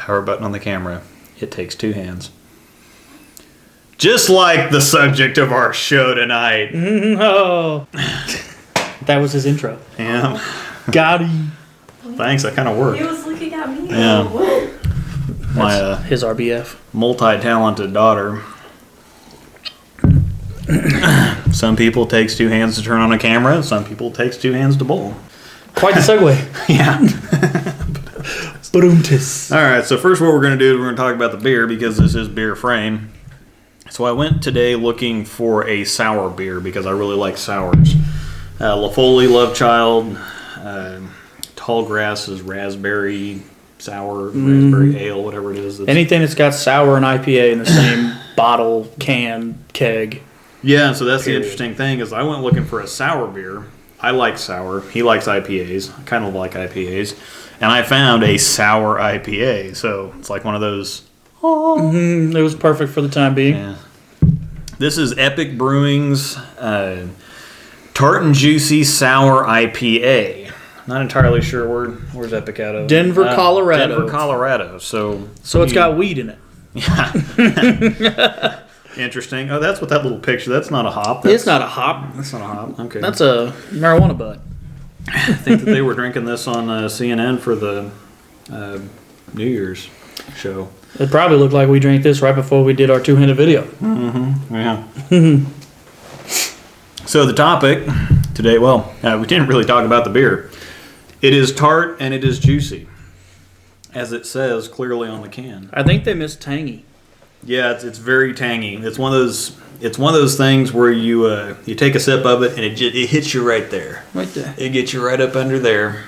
power button on the camera. It takes 2 hands. Just like the subject of our show tonight. Oh. That was his intro. Yeah. Got him. Thanks, that kind of worked. He was looking at me. Yeah. My his RBF. multi-talented daughter. Some people it takes 2 hands to turn on a camera. Some people it takes 2 hands to bowl. Quite the segue. Yeah. Boomtis. All right, so first what we're going to do is we're going to talk about the beer because this is Beer Frame. So I went today looking for a sour beer because I really like sours. La Folie Love Child, Tallgrass is raspberry sour, raspberry ale, whatever it is. Anything that's got sour and IPA in the same bottle, can, keg. Yeah, so that's the interesting thing is I went looking for a sour beer. I like sour. He likes IPAs. I kind of like IPAs. And I found a sour IPA. So it's like one of those. It was perfect for the time being. Yeah. This is Epic Brewing's Tart and Juicy Sour IPA. Not entirely sure where's Epic out of. Denver, Colorado. Denver, Colorado. So it's got weed in it. Yeah. Interesting. Oh, that's what that little picture. That's not a hop. It's not a hop. That's not a hop. Okay. That's a marijuana bud. I think that they were drinking this on CNN for the New Year's show. It probably looked like we drank this right before we did our 2-handed video. Mm-hmm. Yeah. So the topic today, we didn't really talk about the beer. It is tart and it is juicy, as it says clearly on the can. I think they missed tangy. Yeah, it's very tangy. It's one of those things where you take a sip of it and it hits you right there. Right there. It gets you right up under there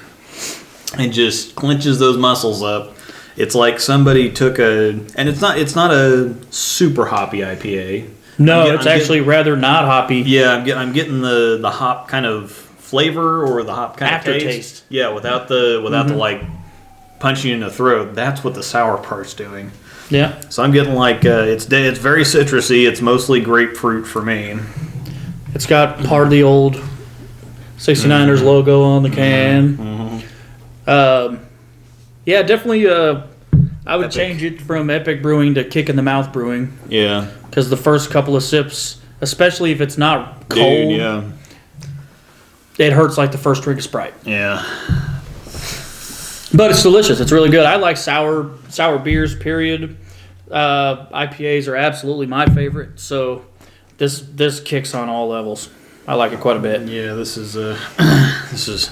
and just clenches those muscles up. It's like somebody took and it's not a super hoppy IPA. No, it's actually rather not hoppy. Yeah, I'm getting the hop kind of flavor or the hop kind aftertaste. of taste. Yeah, without the like punching you in the throat. That's what the sour part's doing. Yeah. So I'm getting like it's very citrusy. It's mostly grapefruit for me. It's got part of the old 69ers logo on the can. Yeah, definitely. I would change it from Epic Brewing to Kick in the Mouth Brewing. Yeah. Because the first couple of sips, especially if it's not cold, it hurts like the first drink of Sprite. Yeah. But it's delicious. It's really good. I like sour beers, period. IPAs are absolutely my favorite. So this kicks on all levels. I like it quite a bit. Yeah, this is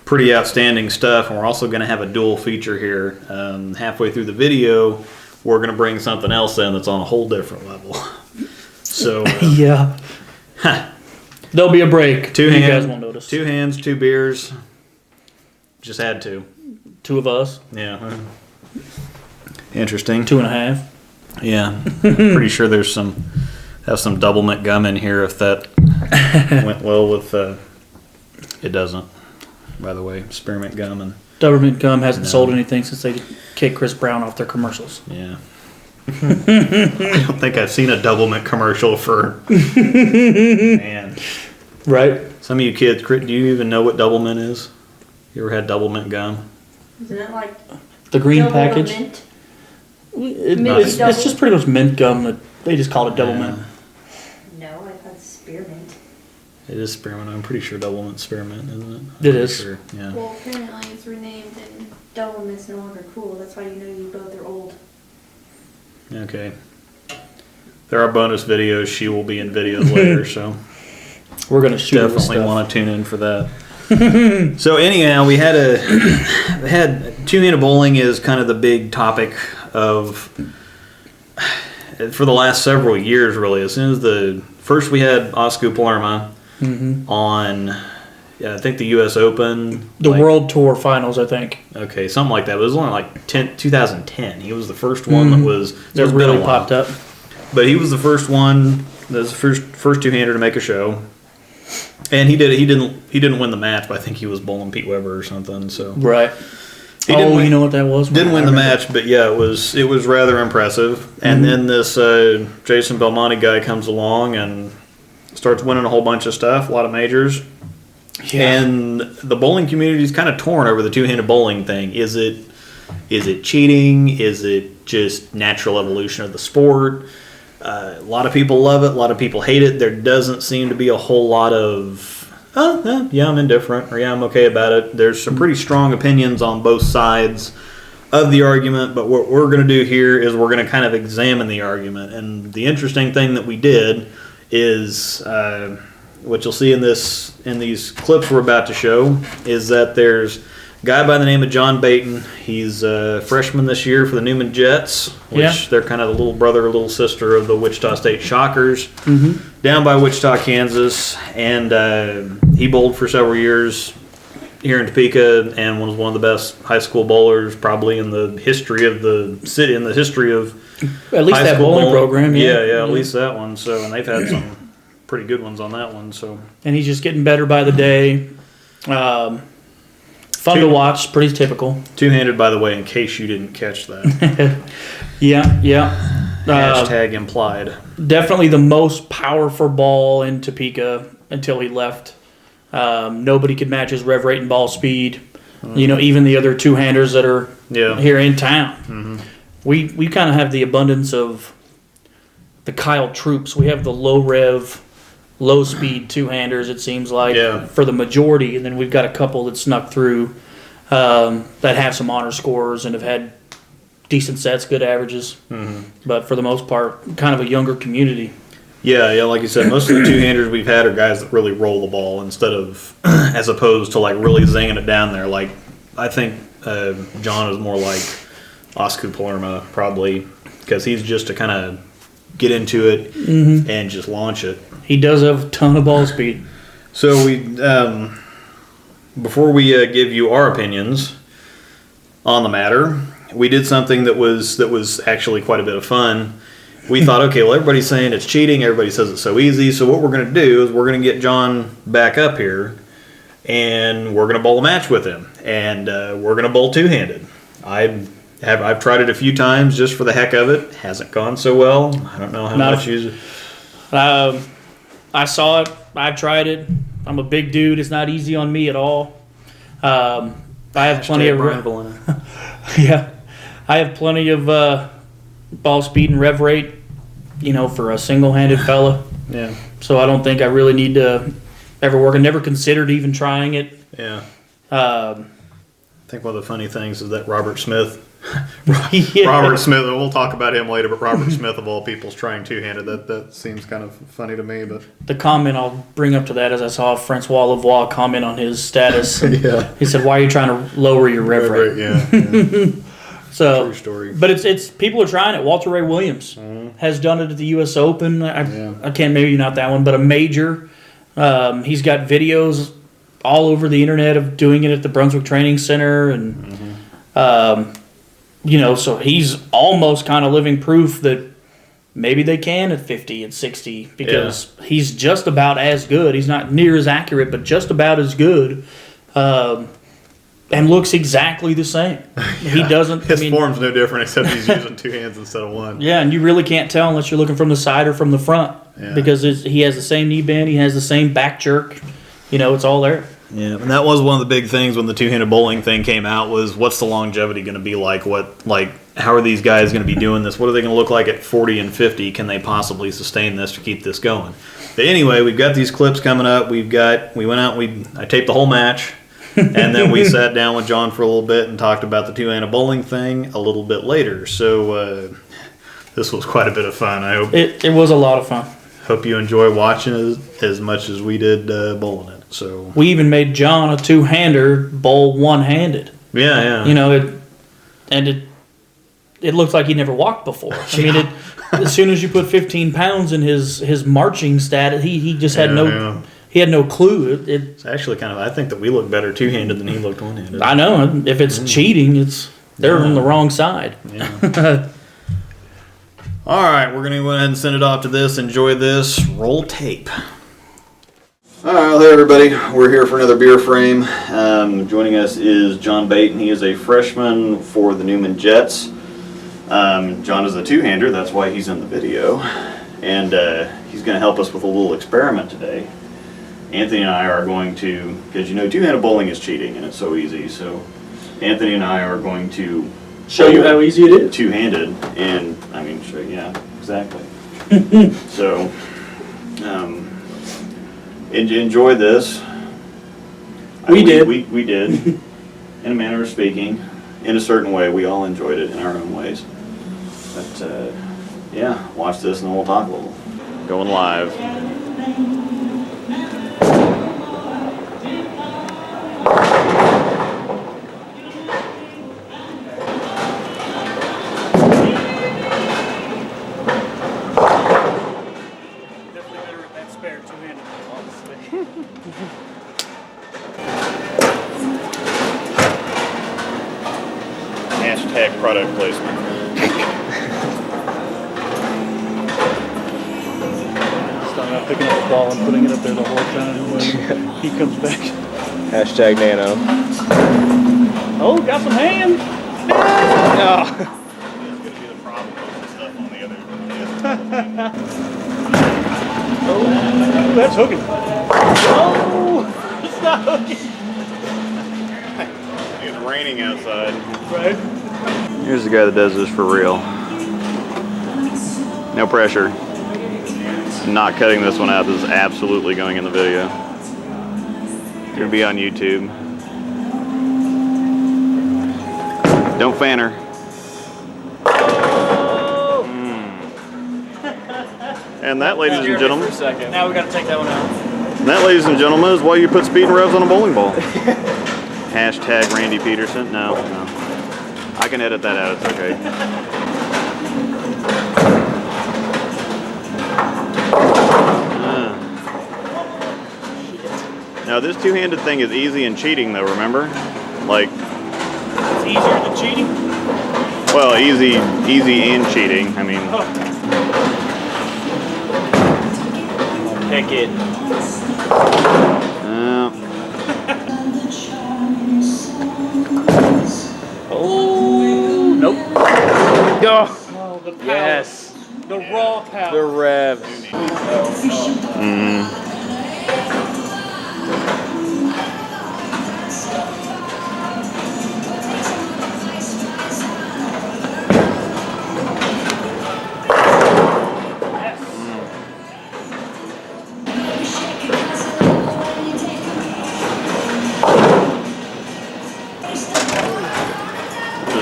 pretty outstanding stuff. And we're also going to have a dual feature here. Halfway through the video, we're going to bring something else in that's on a whole different level. So yeah. There'll be a break. You guys won't notice. 2 hands, 2 beers. Just had 2. 2 of us. Yeah. Interesting. 2.5. Yeah. Pretty sure there's some double mint gum in here if that went well with it doesn't. By the way, spearmint gum and Double mint gum hasn't sold anything since they kicked Chris Brown off their commercials. Yeah. I don't think I've seen a double mint commercial for man. Right. Some of you kids, do you even know what double mint is? You ever had double mint gum? Isn't it like the green double package? Mint? It's just pretty much mint gum. That they just call it double mint. No, I thought spearmint. It is spearmint. I'm pretty sure double mint spearmint, isn't it? It is. Sure. Yeah. Well, apparently it's renamed and double mint's no longer cool. That's why you know you both are old. Okay. There are bonus videos. She will be in videos later, so we're gonna shoot. Definitely want to tune in for that. So anyhow, we had 2-handed bowling is kind of the big topic for the last several years, really. As soon as first we had Oscar Palermo on, I think the U.S. Open. The World Tour Finals, I think. Okay, something like that. It was only like 2010. He was the first one that really popped up. But he was the first one. That was the first 2-hander to make a show. And he didn't win the match, but I think he was bowling Pete Weber or something. So right. You know what that was? Didn't win the match, but yeah, it was rather impressive. And then this Jason Belmonte guy comes along and starts winning a whole bunch of stuff, a lot of majors. Yeah. And the bowling community is kind of torn over the 2-handed bowling thing. Is it Is it cheating? Is it just natural evolution of the sport? A lot of people love it. A lot of people hate it. There doesn't seem to be a whole lot of, yeah, I'm indifferent, or yeah, I'm okay about it. There's some pretty strong opinions on both sides of the argument, but what we're going to do here is we're going to kind of examine the argument. And the interesting thing that we did is what you'll see in these clips we're about to show is that there's a guy by the name of John Baeten. He's a freshman this year for the Newman Jets, which they're kind of the little brother, little sister of the Wichita State Shockers, down by Wichita, Kansas. And he bowled for several years here in Topeka and was one of the best high school bowlers probably in the history of the city, in the history of at least that bowling program. Yeah, at least that one. So, and they've had some pretty good ones on that one. So, and he's just getting better by the day. Fun to watch, pretty typical. Two-handed, by the way, in case you didn't catch that. Yeah. Hashtag implied. Definitely the most powerful ball in Topeka until he left. Nobody could match his rev rate and ball speed. Even the other two-handers that are here in town. We kind of have the abundance of the Kyle Troops. We have the low rev, low speed two-handers, it seems like, for the majority. And then we've got a couple that snuck through that have some honor scores and have had decent sets, good averages. But for the most part, kind of a younger community. Yeah, like you said, most of the two-handers we've had are guys that really roll the ball instead of, as opposed to like really zinging it down there. Like, I think John is more like Oscar Palermo probably, because he's just to kind of get into it and just launch it. He does have a ton of ball speed. So we, before we give you our opinions on the matter, we did something that was actually quite a bit of fun. We thought, okay, well, everybody's saying it's cheating. Everybody says it's so easy. So what we're going to do is we're going to get John back up here, and we're going to bowl a match with him, and we're going to bowl two-handed. I've tried it a few times just for the heck of it. Hasn't gone so well. I don't know how much you. I saw it. I've tried it. I'm a big dude. It's not easy on me at all. I have plenty of I have plenty of ball speed and rev rate, for a single-handed fella. Yeah. So I don't think I really need to ever work. I never considered even trying it. Yeah. I think one of the funny things is that Robert Smith. We'll talk about him later, but Robert Smith of all people is trying two-handed. That seems kind of funny to me. But the comment I'll bring up to that is I saw Francois Lavoie comment on his status. He said, "Why are you trying to lower your rev rate?" Yeah. So, true story. But it's people are trying it. Walter Ray Williams has done it at the U.S. Open. I can't, maybe not that one, but a major. He's got videos all over the internet of doing it at the Brunswick Training Center, and so he's almost kind of living proof that maybe they can at 50 and 60 because he's just about as good. He's not near as accurate, but just about as good. And looks exactly the same. He doesn't. His form's no different except he's using two hands instead of one. Yeah, and you really can't tell unless you're looking from the side or from the front because he has the same knee bend, he has the same back jerk. It's all there. Yeah, and that was one of the big things when the two-handed bowling thing came out was what's the longevity going to be like? How are these guys going to be doing this? What are they going to look like at 40 and 50? Can they possibly sustain this to keep this going? But anyway, we've got these clips coming up. We went out, I taped the whole match. And then we sat down with John for a little bit and talked about the two-handed bowling thing a little bit later. So this was quite a bit of fun. I hope it was a lot of fun. Hope you enjoy watching it as much as we did bowling it. So we even made John a two-hander bowl one-handed. Yeah. It looked like he never walked before. I mean, as soon as you put 15 pounds in his marching stat, he just had He had no clue. It's actually kind of. I think that we look better two-handed than he looked one-handed. I know. If it's cheating, they're on the wrong side. Yeah. All right, we're gonna go ahead and send it off to this. Enjoy this. Roll tape. All right, well, hey everybody. We're here for another beer frame. Joining us is John Baeten. He is a freshman for the Newman Jets. John is a two-hander. That's why he's in the video, and he's going to help us with a little experiment today. Anthony and I are going to, because two-handed bowling is cheating and it's so easy, so Anthony and I are going to Show you how easy it is. Two-handed, and I mean, sure, yeah, exactly. So, enjoy this. We did. We did, in a manner of speaking, in a certain way. We all enjoyed it in our own ways. But yeah, watch this and then we'll talk a little. Going live. Hashtag product placement. Starting out picking up the ball and putting it up there the whole time when he comes back. Hashtag nano. Oh, got some hands. No. That's going to be the problem with the stuff on the other. Oh, that's hooking. Oh, it's not hooking. It's raining outside. Right. Here's the guy that does this for real. No pressure. Not cutting this one out. This is absolutely going in the video. It's gonna be on YouTube. Don't fan her. And that, ladies and gentlemen, Now we got to take that one out. that, ladies and gentlemen, is why you put speed and revs on a bowling ball. Hashtag Randy Peterson. No. I can edit that out. It's okay. Now this two-handed thing is easy and cheating, though. Remember, like, It's easier than cheating. well, easy and cheating. I mean, Pick it. Oh, nope. Oh, The power. yes. The raw power. The revs.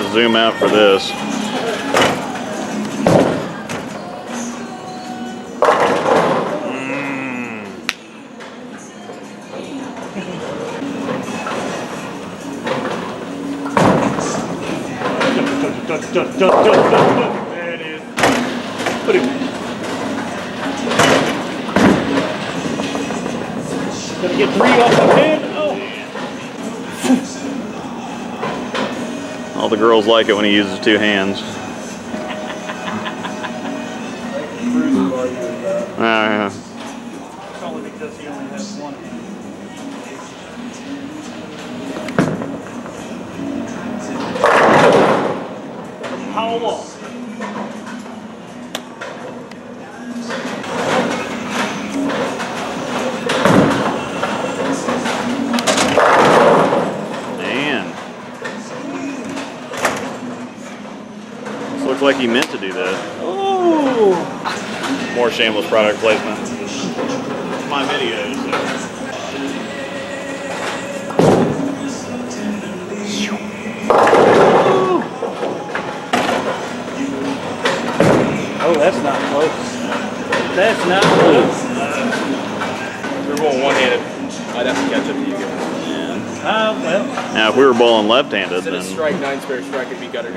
just zoom out for this. There it is. Put it. Gonna get 3 off the head. Oh. All the girls like it when he uses two hands. Yeah. It's only because he only has one hand. Power wall. Man. This looks like he meant to do that. Oh. More shameless product placement. My videos. Oh, that's not close. That's not close. We're going one-handed. I'd have to catch up to you guys. Well. Now, if we were bowling left-handed, Instead then of strike, 9 spare strike, it'd be gutter.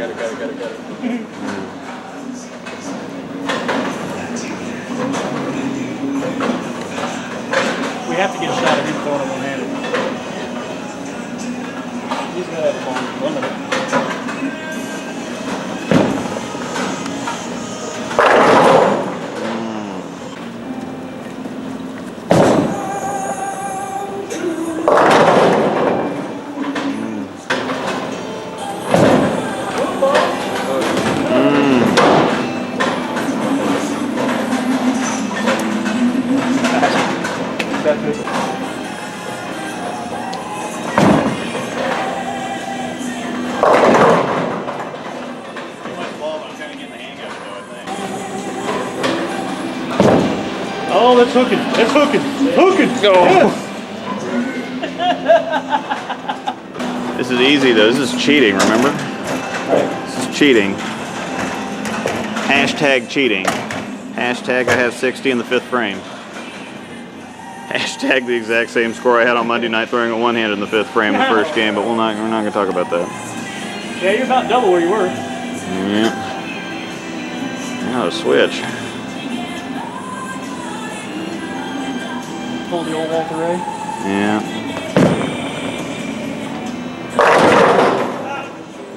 We have to get a shot of him throwing it one-handed. He's gonna have a long limit. Oh, that's hooking. That's hooking. Hooking. Go. Yes. This is easy though. This is cheating, remember? This is cheating. Hashtag cheating. Hashtag I have 60 in the 5th frame. Hashtag the exact same score I had on Monday night throwing a one-handed in the 5th frame the first game, but we're not going to talk about that. Yeah, you're about double where you were. Yeah. Now a switch. Pull the old Walter Ray. Yeah.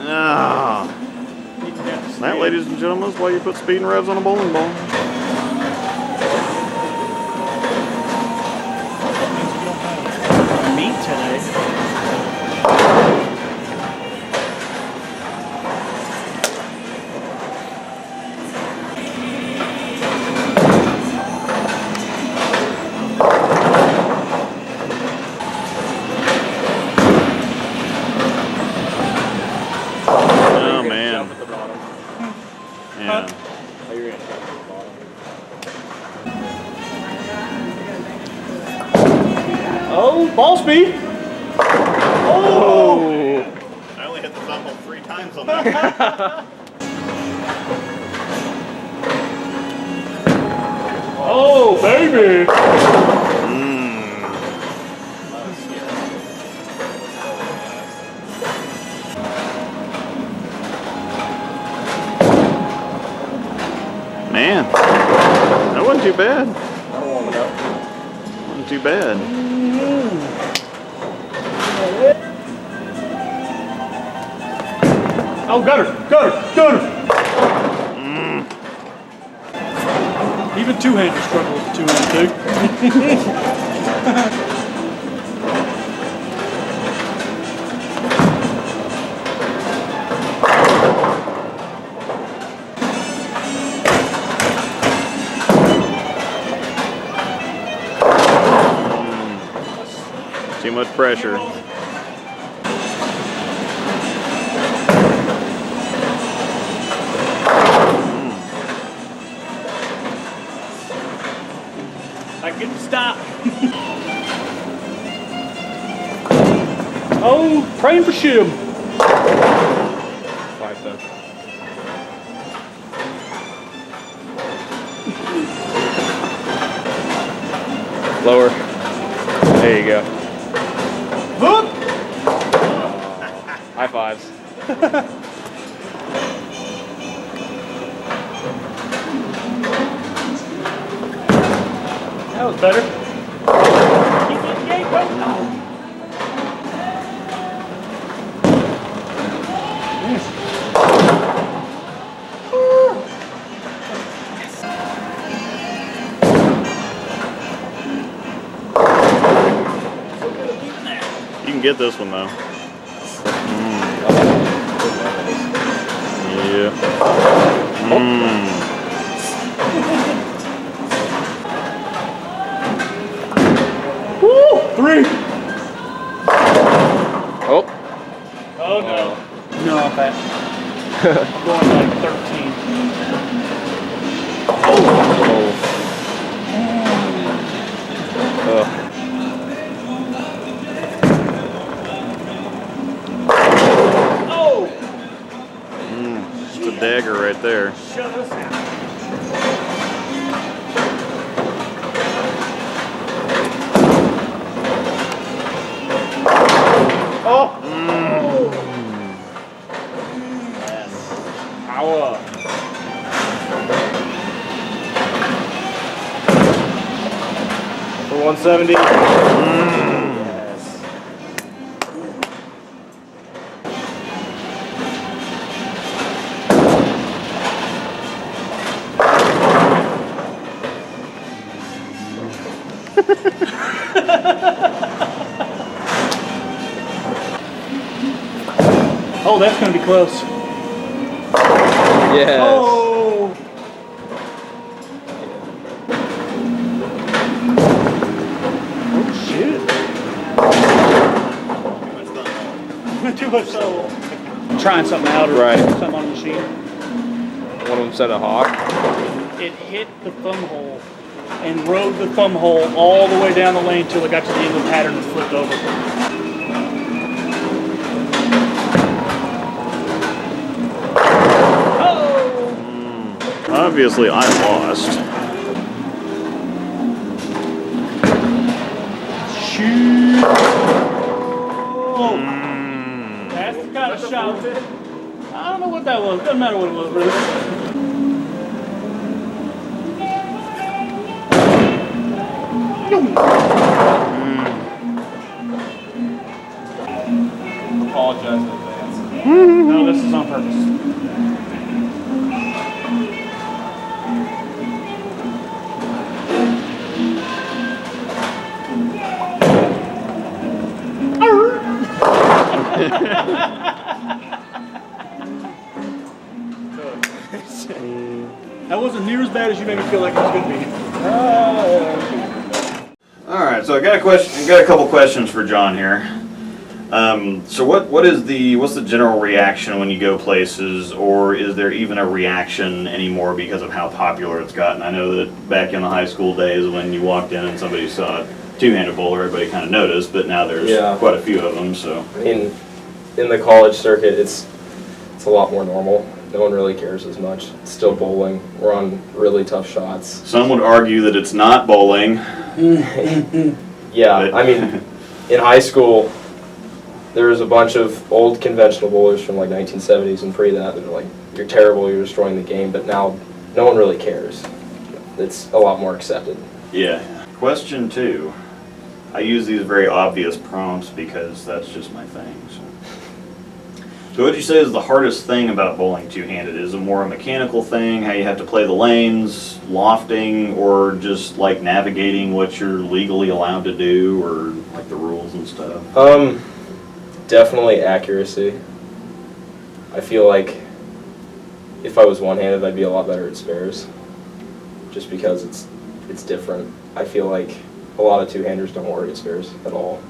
Ah. That, ladies and gentlemen, is why you put speed and revs on a bowling ball. Meat today. Oh, man. Yeah. Oh, ball speed. Oh. I only hit the thumb hole 3 times on that. Oh, baby. Man, that wasn't too bad. That'll warm it up. Wasn't too bad. Oh, gutter. Even two-handers struggle with the two-handed too. Too much pressure. I get to stop. Oh, praying for shim. 5 though. Lower. There you go. Hook. High fives. That was better. You can get this one though. Yeah. Woo! 3. Oh. Oh no. No, I'm back. I'm going like 13. Oh. Oh! It's a dagger right there. Shut us out. Oh! Power. For 170. Yes. Oh, that's going to be close. Yes. Oh! Oh, shit. Too much so. Trying something out or Right. something on the machine. One of them said a hawk. It hit the thumb hole and rode the thumb hole all the way down the lane till it got to the end of the pattern and flipped over. Obviously, I lost. Shoot! Oh. That's the kind of shot. I don't know what that was. Doesn't matter what it was, really. Apologize in advance. No, this is on purpose. That wasn't near as bad as you made me feel like it was going to be. All right, so I got a question. I got a couple questions for John here. So what's the general reaction when you go places, or is there even a reaction anymore because of how popular it's gotten? I know that back in the high school days when you walked in and somebody saw a two-handed bowler, everybody kind of noticed, but now there's quite a few of them. So in the college circuit, it's a lot more normal. No one really cares as much. It's still bowling. We're on really tough shots. some would argue that it's not bowling. Yeah, I mean, in high school, there was a bunch of old conventional bowlers from like 1970s and pre that are like, you're terrible, you're destroying the game, but now no one really cares. It's a lot more accepted. Yeah. Question 2. I use these very obvious prompts because that's just my thing. So what would you say is the hardest thing about bowling two-handed? Is it more a mechanical thing, how you have to play the lanes, lofting, or just like navigating what you're legally allowed to do, or like the rules and stuff? Definitely accuracy. I feel like if I was one-handed, I'd be a lot better at spares, just because it's different. I feel like a lot of two-handers don't worry at spares at all.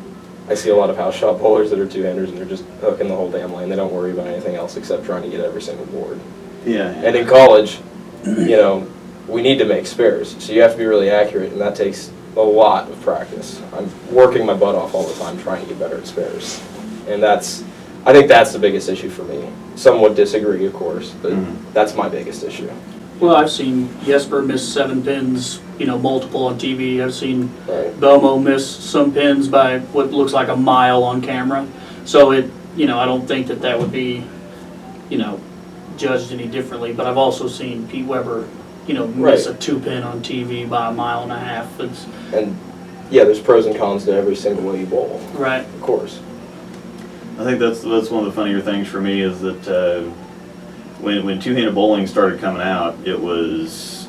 I see a lot of house shot bowlers that are two-handers and they're just hooking the whole damn lane. They don't worry about anything else except trying to get every single board. Yeah. And in college, you know, we need to make spares, so you have to be really accurate, and that takes a lot of practice. I'm working my butt off all the time trying to get better at spares, and I think that's the biggest issue for me. Some would disagree, of course, but that's my biggest issue. Well, I've seen Jesper miss 7 pins, multiple on TV. I've seen Right. Belmo miss some pins by what looks like a mile on camera. So I don't think that would be, judged any differently. But I've also seen Pete Weber, miss a 2-pin on TV by a mile and a half. And yeah, there's pros and cons to every single way you bowl. Right. Of course. I think that's one of the funnier things for me is that when two-handed bowling started coming out, it was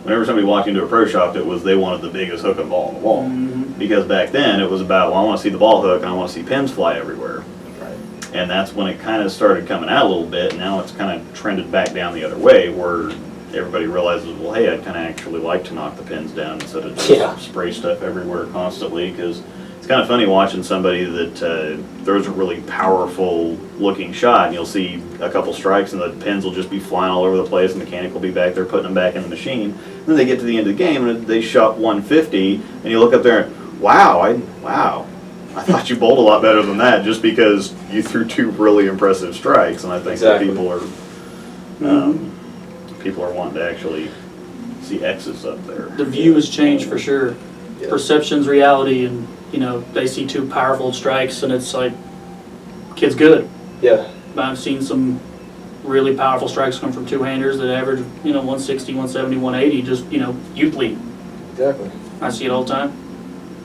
whenever somebody walked into a pro shop, it was they wanted the biggest hook and ball on the wall. Mm-hmm. Because back then it was about, well, I want to see the ball hook and I want to see pins fly everywhere. Right. And that's when it kind of started coming out a little bit. And now it's kind of trended back down the other way where everybody realizes, well, hey, I'd kind of actually like to knock the pins down instead of just spray stuff everywhere constantly. Because it's kind of funny watching somebody that throws a really powerful looking shot and you'll see a couple strikes and the pins will just be flying all over the place and the mechanic will be back there putting them back in the machine. And then they get to the end of the game and they shot 150 and you look up there and wow, I thought you bowled a lot better than that just because you threw 2 really impressive strikes. And I think that people are wanting to actually see X's up there. The view has changed for sure. Yeah. Perception's reality, and they see 2 powerful strikes and it's like, kid's good. Yeah. I've seen some really powerful strikes come from two-handers that average 160, 170, 180, just youth league. Exactly. I see it all the time.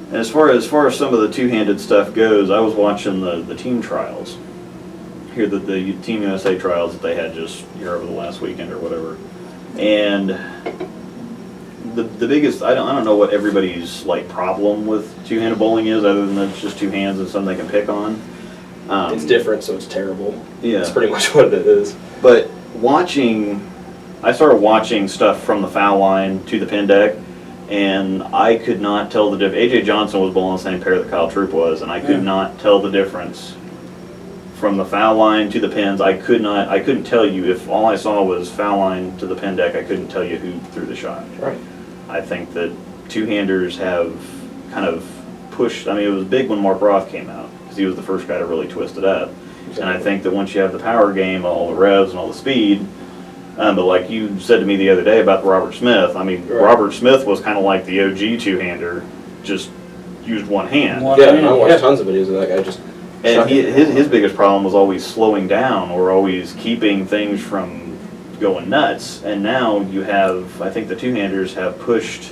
And as far as some of the two-handed stuff goes, I was watching the team trials here, the Team USA trials that they had just here over the last weekend or whatever, and the biggest, I don't know what everybody's like problem with two-handed bowling is, other than it's just 2 hands and something they can pick on. It's different, so it's terrible. Yeah. That's pretty much what it is. But I started watching stuff from the foul line to the pin deck, and I could not tell the difference. AJ Johnson was bowling the same pair that Kyle Troop was, and I could not tell the difference from the foul line to the pins. I couldn't tell you if all I saw was foul line to the pin deck. I couldn't tell you who threw the shot. Right. I think that two-handers have kind of pushed. I mean, it was big when Mark Roth came out because he was the first guy to really twist it up. Exactly. And I think that once you have the power game, all the revs and all the speed, but like you said to me the other day about Robert Smith, I mean, right. Robert Smith was kind of like the OG two-hander, just used one hand. I watched tons of videos of that guy just. And his biggest problem was always slowing down or always keeping things from going nuts. And now you have, I think the two-handers have pushed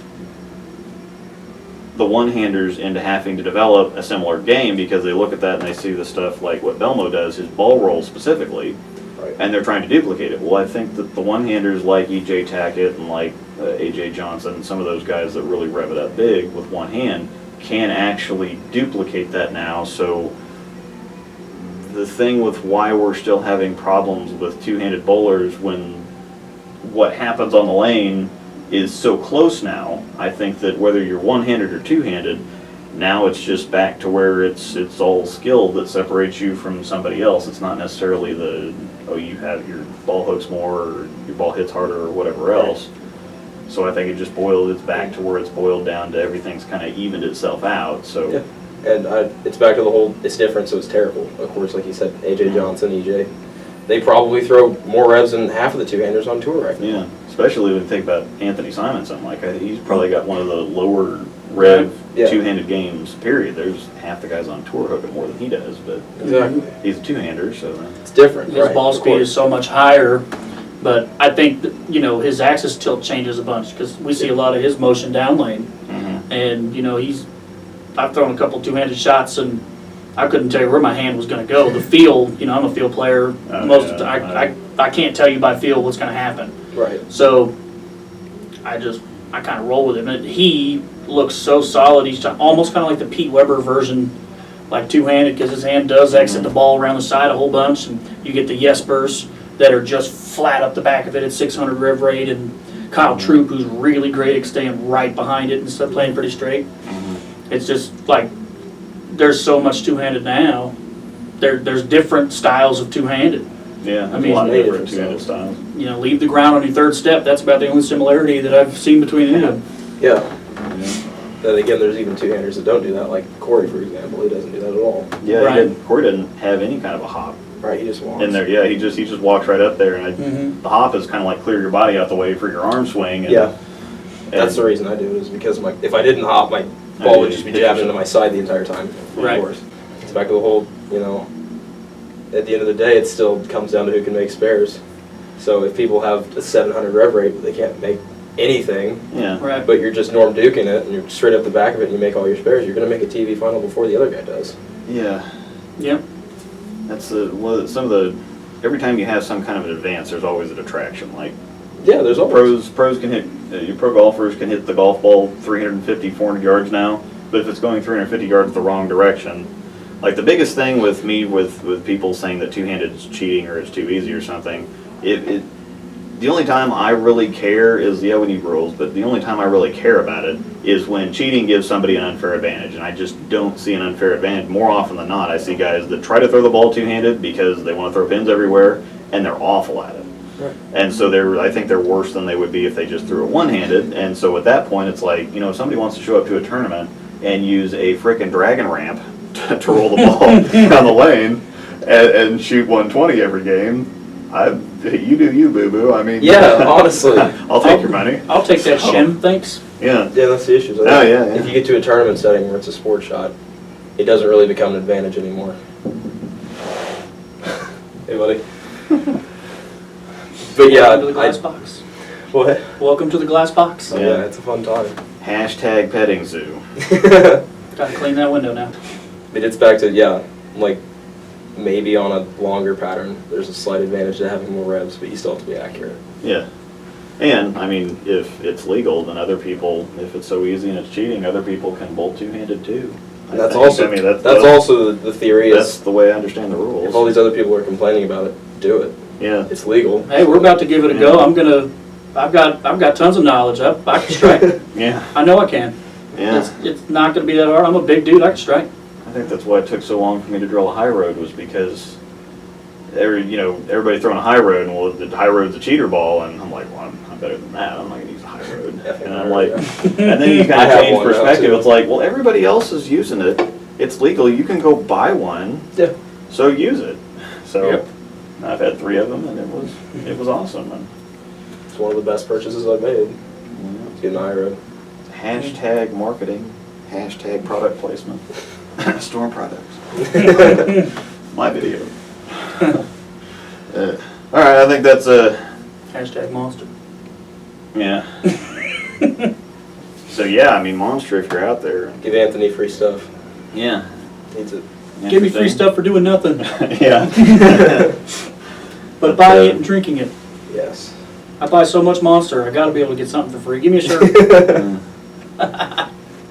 the one-handers into having to develop a similar game because they look at that and they see the stuff like what Belmo does, his ball roll specifically, right. And they're trying to duplicate it. Well, I think that the one-handers like E.J. Tackett and like A.J. Johnson and some of those guys that really rev it up big with one hand can actually duplicate that now. So the thing with why we're still having problems with two-handed bowlers when what happens on the lane is so close now, I think that whether you're one-handed or two-handed, now it's just back to where it's all skill that separates you from somebody else. It's not necessarily you have your ball hooks more or your ball hits harder or whatever else. So I think it's back to where it's boiled down to everything's kind of evened itself out. So. Yeah. And it's back to the whole, it's different, so it's terrible. Of course, like you said, A.J. Johnson, E.J., they probably throw more revs than half of the two-handers on tour right now. Yeah, especially when you think about Anthony Simonson. Like, he's probably got one of the lower rev two-handed games, period. There's half the guys on tour hooking more than he does, but exactly. He's a two-hander, so. It's different, His ball speed is so much higher, but I think, that, his axis tilt changes a bunch because we see a lot of his motion down lane. Mm-hmm. And, I've thrown a couple two-handed shots and I couldn't tell you where my hand was going to go. The feel, I'm a field player. Most of the time, I can't tell you by feel what's going to happen. Right. So I kind of roll with him. And he looks so solid each time, almost kind of like the Pete Weber version, like two-handed, because his hand does exit the ball around the side a whole bunch, and you get the Jespers that are just flat up the back of it at 600 rev rate, and Kyle Troop, who's really great at staying right behind it instead of playing pretty straight. It's just like there's so much two-handed now. There's different styles of two-handed. Yeah, I mean, a lot of different two-handed styles. Leave the ground on your third step. That's about the only similarity that I've seen between any of them. Yeah. Then again, there's even two-handers that don't do that. Like Corey, for example, he doesn't do that at all. Yeah, right. Corey doesn't have any kind of a hop. Right, he just walks. In there, yeah, he just walks right up there, and the hop is kind of like clear your body out the way for your arm swing. And, that's the reason I do it, is because if I didn't hop, my ball would just be jabbing into my side the entire time. Right. Of course. It's back to the whole, at the end of the day, it still comes down to who can make spares. So if people have a 700 rev rate, but they can't make anything, right. But you're just Norm Duking it, and you're straight up the back of it, and you make all your spares, you're going to make a TV final before the other guy does. Yeah. Yep. That's every time you have some kind of an advance, there's always a detraction. Like, there's always. Pros can hit, your pro golfers can hit the golf ball 350, 400 yards now, but if it's going 350 yards the wrong direction, like the biggest thing with me with people saying that two-handed is cheating or it's too easy or something, the only time I really care is, we need rules, but the only time I really care about it is when cheating gives somebody an unfair advantage, and I just don't see an unfair advantage. More often than not, I see guys that try to throw the ball two-handed because they want to throw pins everywhere, and they're awful at it. Right. And so I think they're worse than they would be if they just threw it one-handed, and so at that point it's like, if somebody wants to show up to a tournament and use a frickin' dragon ramp to roll the ball down the lane and shoot 120 every game, you do you, boo-boo. I mean, honestly. I'll take your money. I'll take that shim, thanks. Yeah, that's the issue. If you get to a tournament setting where it's a sport shot, it doesn't really become an advantage anymore. Hey, buddy. But Welcome to the glass box. What? Welcome to the glass box. Oh, yeah, it's a fun time. Hashtag petting zoo. Gotta clean that window now. But it's back to, maybe on a longer pattern, there's a slight advantage to having more revs, but you still have to be accurate. Yeah. And, I mean, if it's legal, then other people, if it's so easy and it's cheating, other people can bowl two-handed too. And that's also the theory. That's the way I understand the rules. If all these other people are complaining about it, do it. Yeah. It's legal. Hey, we're about to give it a go. I've got tons of knowledge. I can strike. Yeah. I know I can. Yeah. It's not going to be that hard. I'm a big dude. I can strike. I think that's why it took so long for me to drill a high road, was because everybody throwing a high road, and the high road's a cheater ball, and I'm like, well, I'm better than that. I'm not going to use a high road. And I'm like, and then you kind I of have change one now, perspective. too. It's like, well, everybody else is using it. It's legal. You can go buy one. Yeah. So use it. So Yep. I've had 3 of them, and it was awesome. And It's one of the best purchases I've made. Getting IRA. hashtag marketing, hashtag product placement, store products. My video. All right, I think that's Hashtag monster. yeah. So yeah, I mean, Monster, if you're out there. Give Anthony free stuff. Yeah. Needs it. Give me free stuff for doing nothing, Yeah. but buy it and drinking it. Yes. I buy so much Monster, I gotta be able to get something for free. Give me a shirt.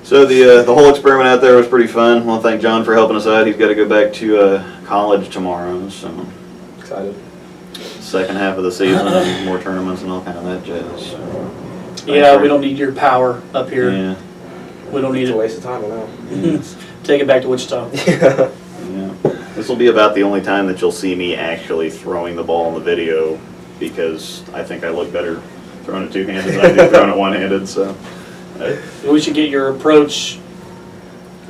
So the whole experiment out there was pretty fun. I want to thank John for helping us out. He's got to go back to college tomorrow, so Excited. second half of the season, and more tournaments and all kind of that jazz. So. Yeah, we don't need your power up here. Yeah. We don't need It's a it. waste of time, I know. Take it back to Wichita. Yeah. Yeah. This will be about the only time that you'll see me actually throwing the ball in the video, because I think I look better throwing it two-handed than I do throwing it one-handed. So. We should get your approach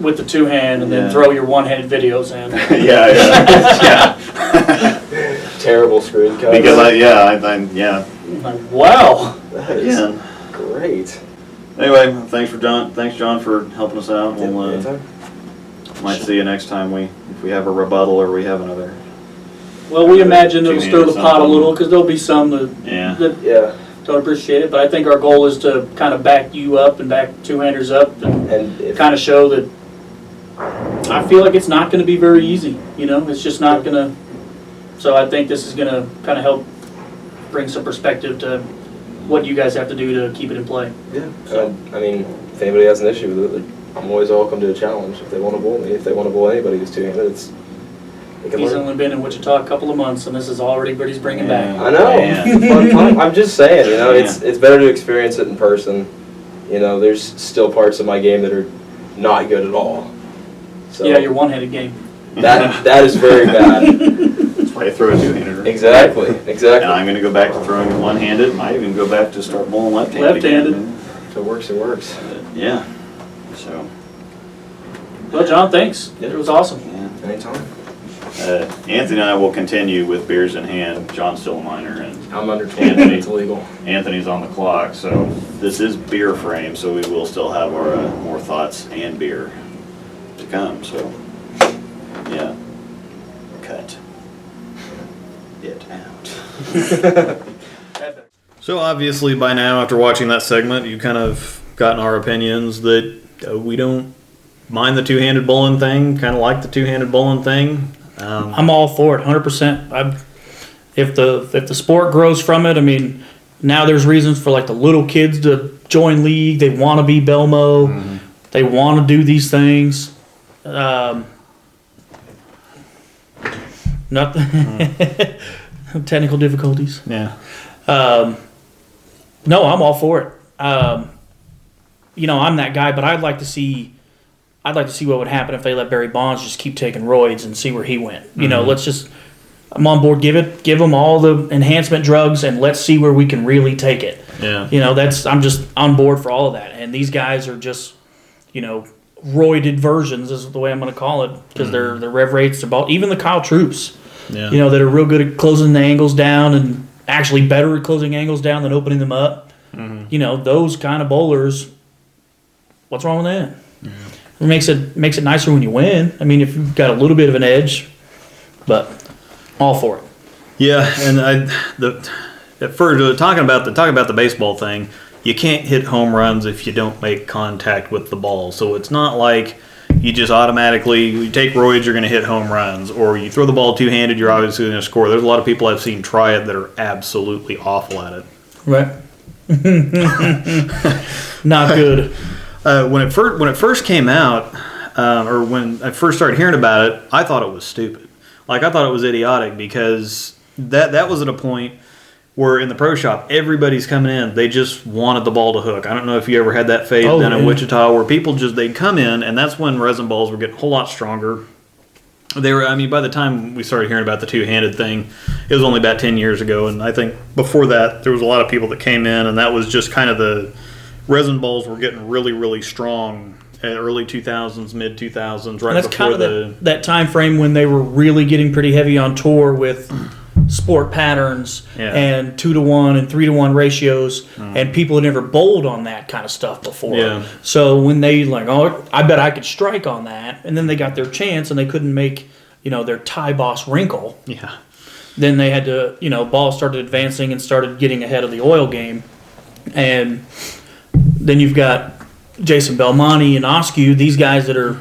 with the two-hand and then Yeah. throw your one-handed videos in. Yeah. Terrible screen cut. Because yeah. Like, wow. That is Again. great. Anyway, thanks John for helping us out. Yeah, We'll anytime. might see you next time if we have a rebuttal or we have another. Well, we imagine it'll stir the Two-handed pot a something. little because there'll be some Yeah. that Yeah. don't appreciate it. But I think our goal is to kind of back you up and back two-handers up and And if kind of show that I feel like it's not going to be very easy. You know, it's just not going to. So I think this is going to kind of help bring some perspective to what you guys have to do to keep it in play. yeah. So- I mean, if anybody has an issue with it, I'm always welcome to a challenge. If they want to bull me, if they want to bull anybody who's two-handed, they can He's learn. only been in Wichita a couple of months, and this is already what he's bringing back. I know. Man. Fun time. I'm just saying, you know, Yeah. it's better to experience it in person. You know, there's still parts of my game that are not good at all. So Yeah, your one-handed game. that is very bad. That's why you throw a two-hander. Exactly. And Exactly. I'm going to go back to throwing one-handed. Might even go back to start bowling left-handed. Left-handed. again. If it works, it works. Yeah. So. Well, John, thanks. Yeah. It was awesome. Yeah. Anytime. Anthony and I will continue with beers in hand. John's still a minor, and I'm under 20. Anthony. It's illegal. Anthony's on the clock. So this is beer frame, so we will still have our more thoughts and beer to come. So yeah, cut it out. So obviously by now, after watching that segment, you've kind of gotten our opinions that we don't mind the two-handed bowling thing, kind of like the two-handed bowling thing. I'm all for it, 100%. If the sport grows from it, I mean, now there's reasons for like the little kids to join league. They want to be Belmo. Mm-hmm. They want to do these things. Nothing. Technical difficulties. Yeah. No, I'm all for it. You know, I'm that guy, but I'd like to see what would happen if they let Barry Bonds just keep taking roids and see where he went. You know, I'm on board. Give him all the enhancement drugs and let's see where we can really take it. Yeah. You know, I'm just on board for all of that. And these guys are just, you know, roided versions is the way I'm going to call it because their rev rates are about even the Kyle Troops. Yeah. You know, that are real good at closing the angles down and actually better at closing angles down than opening them up. Mm-hmm. You know, those kind of bowlers. What's wrong with that? Yeah. It makes it nicer when you win. I mean, if you've got a little bit of an edge, but all for it. Yeah, and at first talking about the baseball thing, you can't hit home runs if you don't make contact with the ball. So it's not like you just automatically you take roids, you're going to hit home runs, or you throw the ball two-handed, you're obviously going to score. There's a lot of people I've seen try it that are absolutely awful at it. Right. Not good. When it first came out, or when I first started hearing about it, I thought it was stupid. Like I thought it was idiotic because that was at a point where in the pro shop everybody's coming in, they just wanted the ball to hook. I don't know if you ever had that phase down in Wichita where people they'd come in, and that's when resin balls were getting a whole lot stronger. They were, I mean, by the time we started hearing about the two-handed thing, it was only about 10 years ago, and I think before that there was a lot of people that came in, and that was just kind of the resin balls were getting really, really strong at early 2000s, mid 2000s, right And that's before kind of that time frame when they were really getting pretty heavy on tour with sport patterns and 2-to-1 and 3-to-1 ratios, and people had never bowled on that kind of stuff before. Yeah. So when they I bet I could strike on that, and then they got their chance and they couldn't make their tie boss wrinkle. Yeah. Then they had to ball started advancing and started getting ahead of the oil game, and then you've got Jason Belmonte and Askew, these guys that are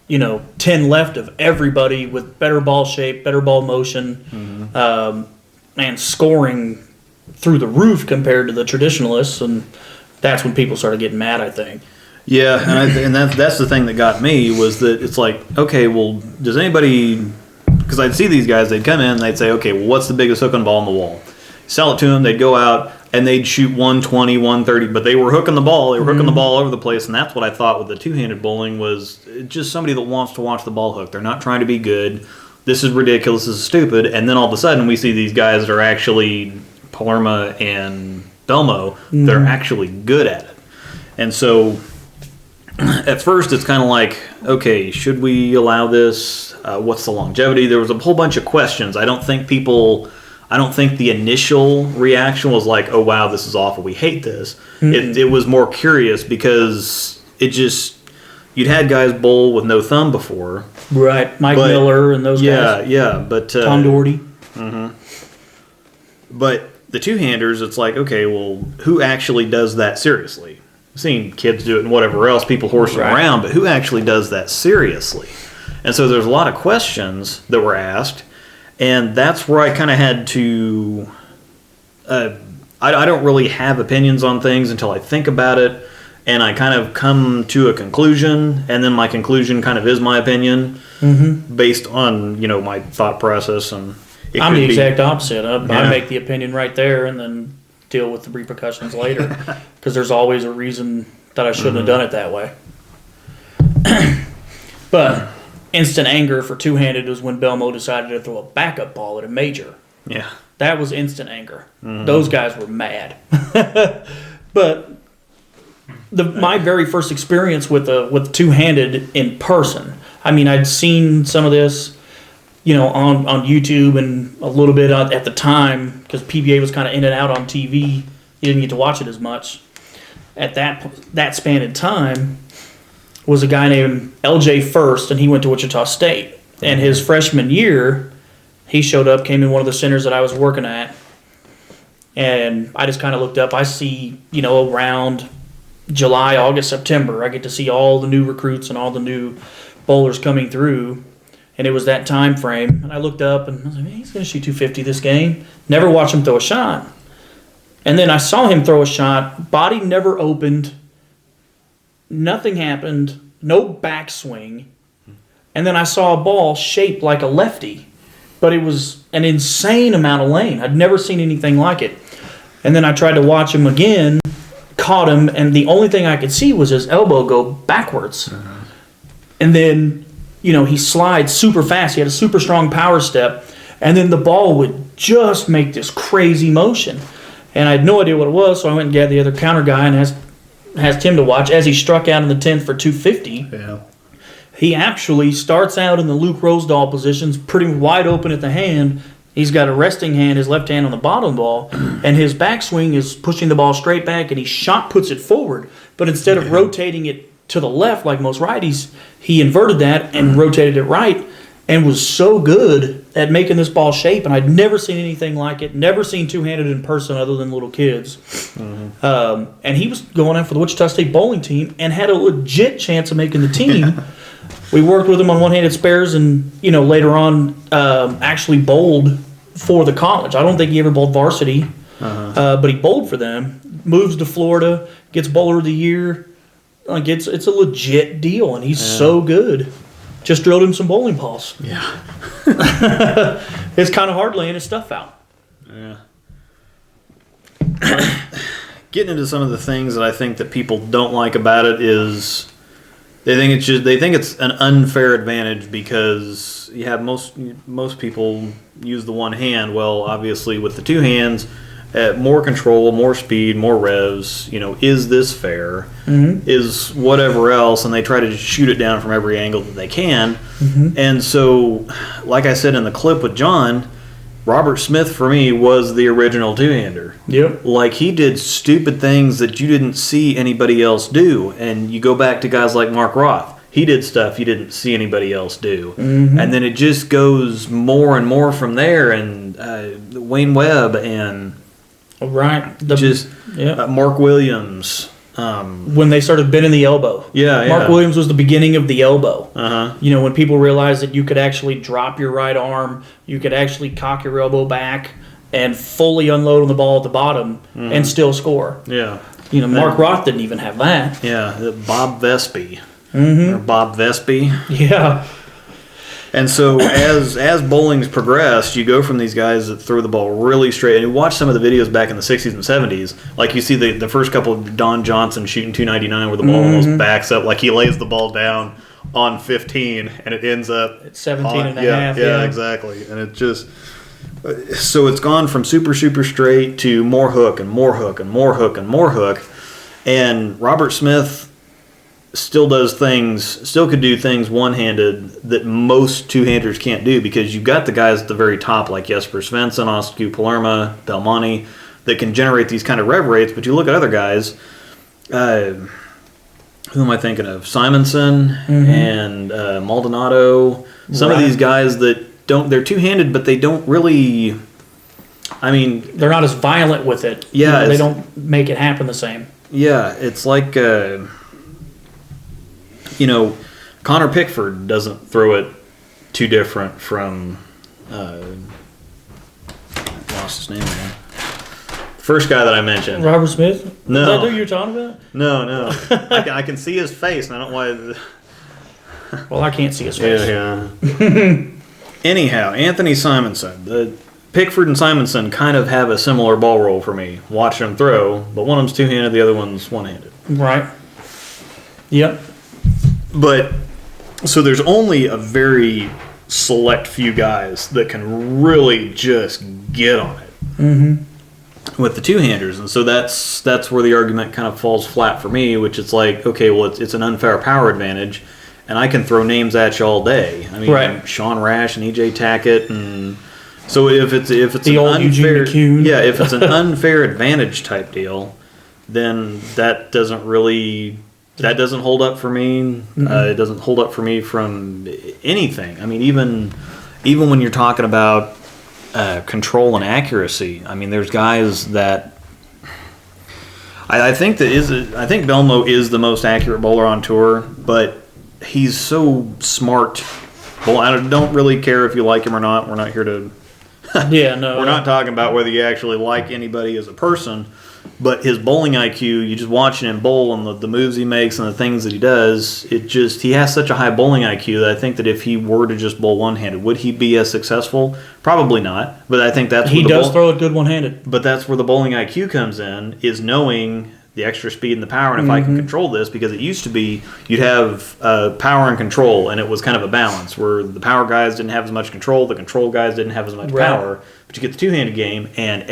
10 left of everybody with better ball shape, better ball motion, and scoring through the roof compared to the traditionalists, and that's when people started getting mad, I think. Yeah, and that's the thing that got me was that it's like, okay, well, does anybody? Because I'd see these guys, they'd come in and they'd say, okay, well, what's the biggest hooking ball on the wall? Sell it to them, they'd go out and they'd shoot 120, 130, but they were hooking the ball. They were hooking the ball over the place, and that's what I thought with the two-handed bowling was just somebody that wants to watch the ball hook. They're not trying to be good. This is ridiculous. This is stupid. And then all of a sudden we see these guys that are actually Palermo and Belmo. They're actually good at it. And so at first it's kind of like, okay, should we allow this? What's the longevity? There was a whole bunch of questions. I don't think the initial reaction was like, oh, wow, this is awful. We hate this. It was more curious because you'd had guys bowl with no thumb before. Right. Mike Miller and those guys. Yeah. But Tom Doherty. But the two-handers, it's like, okay, well, who actually does that seriously? I've seen kids do it and whatever else, people horsing around, but who actually does that seriously? And so there's a lot of questions that were asked. And that's where I kind of had to. I don't really have opinions on things until I think about it, and I kind of come to a conclusion, and then my conclusion kind of is my opinion based on my thought process. And I'm the exact opposite. I make the opinion right there, and then deal with the repercussions later, because there's always a reason that I shouldn't have done it that way. But instant anger for two-handed was when Belmo decided to throw a backup ball at a major. Yeah. That was instant anger. Those guys were mad. But my very first experience with two-handed in person, I mean, I'd seen some of this, on YouTube and a little bit at the time, because PBA was kind of in and out on TV. You didn't get to watch it as much. At that span of time was a guy named LJ First, and he went to Wichita State. And his freshman year, he showed up, came in one of the centers that I was working at, and I just kind of looked up. I see, around July, August, September, I get to see all the new recruits and all the new bowlers coming through, and it was that time frame. And I looked up, and I was like, man, he's going to shoot 250 this game. Never watched him throw a shot. And then I saw him throw a shot. Body never opened. Nothing happened, no backswing, and then I saw a ball shaped like a lefty, but it was an insane amount of lane. I'd never seen anything like it. And then I tried to watch him again, caught him, and the only thing I could see was his elbow go backwards. And then, he slides super fast. He had a super strong power step, and then the ball would just make this crazy motion. And I had no idea what it was, so I went and gathered the other counter guy and asked him to watch. As he struck out in the 10th for 250, he actually starts out in the Luke Rosdahl positions, pretty wide open at the hand. He's got a resting hand, his left hand on the bottom ball, and his backswing is pushing the ball straight back, and he puts it forward. But instead of rotating it to the left like most righties, he inverted that and rotated it right, and was so good at making this ball shape. And I'd never seen anything like it, never seen two-handed in person other than little kids. And he was going out for the Wichita State bowling team and had a legit chance of making the team. We worked with him on one-handed spares, and later on actually bowled for the college. I don't think he ever bowled varsity, but he bowled for them. Moves to Florida, gets bowler of the year. Like it's a legit deal, and he's so good. Just drilled him some bowling balls. Yeah. It's kind of hard laying his stuff out. Yeah. Getting into some of the things that I think that people don't like about it is they think it's an unfair advantage because you have most people use the one hand. Well, obviously with the two hands, more control, more speed, more revs. Is this fair? Is whatever else, and they try to just shoot it down from every angle that they can. And so, like I said in the clip with John, Robert Smith for me was the original two-hander. Yep. Like, he did stupid things that you didn't see anybody else do. And you go back to guys like Mark Roth. He did stuff you didn't see anybody else do. And then it just goes more and more from there. And Wayne Webb and Mark Williams. When they started bending the elbow. Mark Williams was the beginning of the elbow. When people realized that you could actually drop your right arm, you could actually cock your elbow back and fully unload on the ball at the bottom and still score. Mark Roth didn't even have that. Bob Vespi. Or Bob Vespi. Yeah. And so as bowling's progressed, you go from these guys that throw the ball really straight. And you watch some of the videos back in the 60s and 70s. Like, you see the first couple of Don Johnson shooting 299 where the ball almost backs up. Like, he lays the ball down on 15 and it ends up at 17 and a half. Yeah, exactly. And it just... So it's gone from super, super straight to more hook and more hook and more hook and more hook. And Robert Smith still could do things one-handed that most two-handers can't do, because you've got the guys at the very top like Jesper Svensson, Oscar Palermo, Belmonte, that can generate these kind of rev rates. But you look at other guys, who am I thinking of? Simonson and Maldonado. Some of these guys that they're two-handed, but they don't really, they're not as violent with it. Yeah. They don't make it happen the same. Yeah, it's like... Connor Pickford doesn't throw it too different from I lost his name again. First guy that I mentioned. Robert Smith? No. Is that who you're talking about? No. I can see his face, and I don't know why. Well, I can't see his face. Yeah. Anyhow, Anthony Simonson. Pickford and Simonson kind of have a similar ball roll for me. Watching them throw, but one of them's two-handed, the other one's one-handed. Right. Yep. But, so there's only a very select few guys that can really just get on it with the two-handers. And so that's where the argument kind of falls flat for me, which it's like, okay, well, it's an unfair power advantage, and I can throw names at you all day. Sean Rash and E.J. Tackett, and so if it's the an old unfair, Eugene McCune. if it's an unfair advantage type deal, then that doesn't hold up for me. It doesn't hold up for me from anything. Even when you're talking about control and accuracy, there's guys that I think Belmo is the most accurate bowler on tour, but he's so smart. Well, I don't really care if you like him or not. We're not here to. We're not talking about whether you actually like anybody as a person. But his bowling IQ, you just watching him bowl and the moves he makes and the things that he does, he has such a high bowling IQ that I think that if he were to just bowl one-handed, would he be as successful? Probably not. But I think that's he does throw it good one-handed. But that's where the bowling IQ comes in, is knowing the extra speed and the power, and if I can control this, because it used to be you'd have power and control, and it was kind of a balance where the power guys didn't have as much control, the control guys didn't have as much power, but you get the two-handed game, and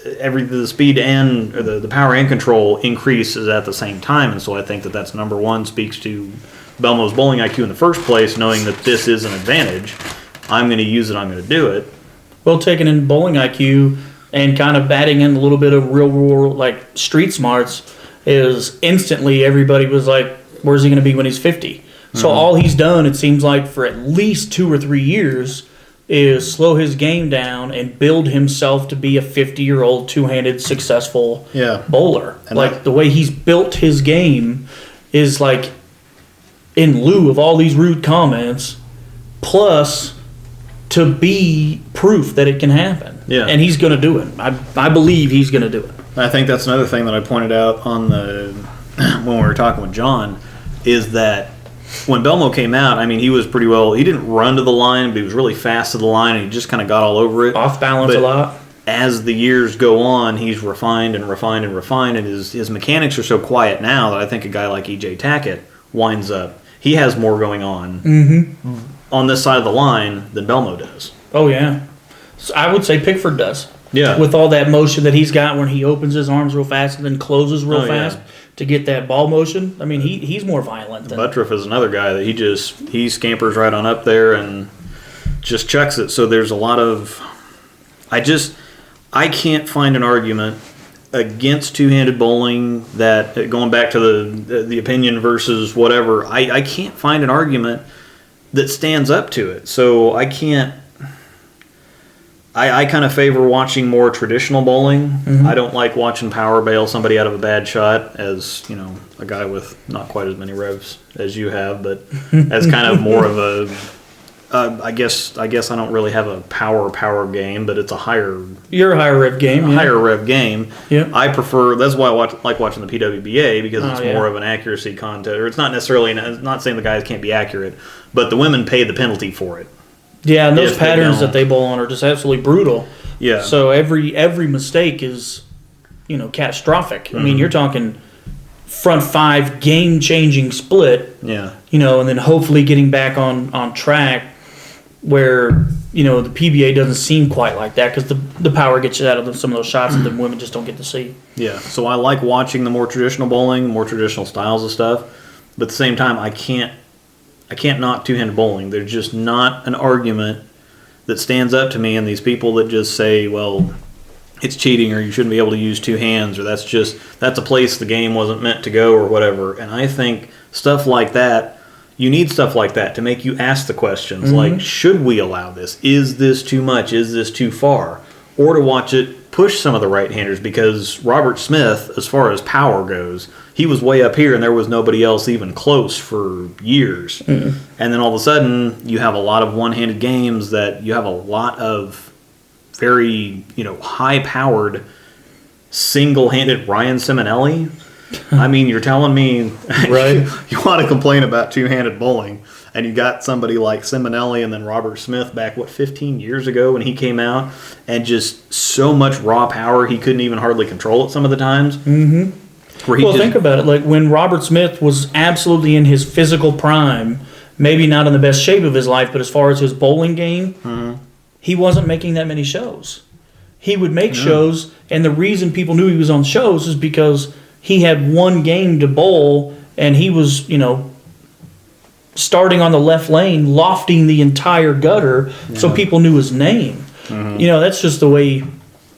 the speed and the power and control increases at the same time. And so I think that's number one, speaks to Belmo's bowling IQ in the first place, knowing that this is an advantage. I'm going to use it, I'm going to do it. Well, taking in bowling IQ and kind of adding in a little bit of real world, like street smarts, is instantly everybody was like, where's he going to be when he's 50? So all he's done, it seems like, for at least 2 or 3 years is slow his game down and build himself to be a 50-year-old two-handed successful bowler. And the way he's built his game is like in lieu of all these rude comments, plus to be proof that it can happen. Yeah. And he's going to do it. I believe he's going to do it. I think that's another thing that I pointed out on when we were talking with John, is that when Belmo came out, he was pretty well. He didn't run to the line, but he was really fast to the line, and he just kind of got all over it. Off balance a lot. As the years go on, he's refined and refined and refined, and his mechanics are so quiet now that I think a guy like E.J. Tackett winds up. He has more going on this side of the line than Belmo does. Oh, yeah. So I would say Pickford does. Yeah. With all that motion that he's got when he opens his arms real fast and then closes real fast to get that ball motion. I mean, he's more violent than Buttriff is another guy that he scampers right on up there and just chucks it. So there's a lot of I can't find an argument against two-handed bowling that, going back to the opinion versus whatever, I can't find an argument that stands up to it. So I can't. I kind of favor watching more traditional bowling. Mm-hmm. I don't like watching power bail somebody out of a bad shot, as a guy with not quite as many revs as you have, but as kind of more of a. I guess I don't really have a power game, but it's a higher. You're a higher rev game. Higher rev game. Yeah. I prefer. That's why I like watching the PWBA, because it's more of an accuracy contest. Or it's not necessarily. It's not saying the guys can't be accurate, but the women pay the penalty for it. Yeah, and those patterns that they bowl on are just absolutely brutal. Yeah. So every mistake is, catastrophic. Mm-hmm. I mean, you're talking front 5 game-changing split. Yeah. And then hopefully getting back on track where, the PBA doesn't seem quite like that because the power gets you out of some of those shots that the women just don't get to see. Yeah. So I like watching the more traditional bowling, more traditional styles of stuff, but at the same time, I can't knock two-handed bowling. There's just not an argument that stands up to me, and these people that just say, well, it's cheating, or you shouldn't be able to use two hands, or that's a place the game wasn't meant to go, or whatever. And I think stuff like that, you need stuff like that to make you ask the questions, mm-hmm. like, should we allow this? Is this too much? Is this too far? Or to watch it push some of the right-handers, because Robert Smith, as far as power goes, he was way up here and there was nobody else even close for years. Mm-hmm. And then all of a sudden, you have a lot of one-handed games that you have a lot of very, high-powered single-handed Ryan Simonelli. I mean, you're telling me right? you want to complain about two-handed bowling, and you got somebody like Simonelli and then Robert Smith back, 15 years ago when he came out, and just so much raw power he couldn't even hardly control it some of the times. Mm-hmm. Think about it. Like when Robert Smith was absolutely in his physical prime, maybe not in the best shape of his life, but as far as his bowling game, mm-hmm. he wasn't making that many shows. He would make shows, and the reason people knew he was on shows is because he had one game to bowl, and he was, starting on the left lane, lofting the entire gutter, so people knew his name. Mm-hmm. That's just the way.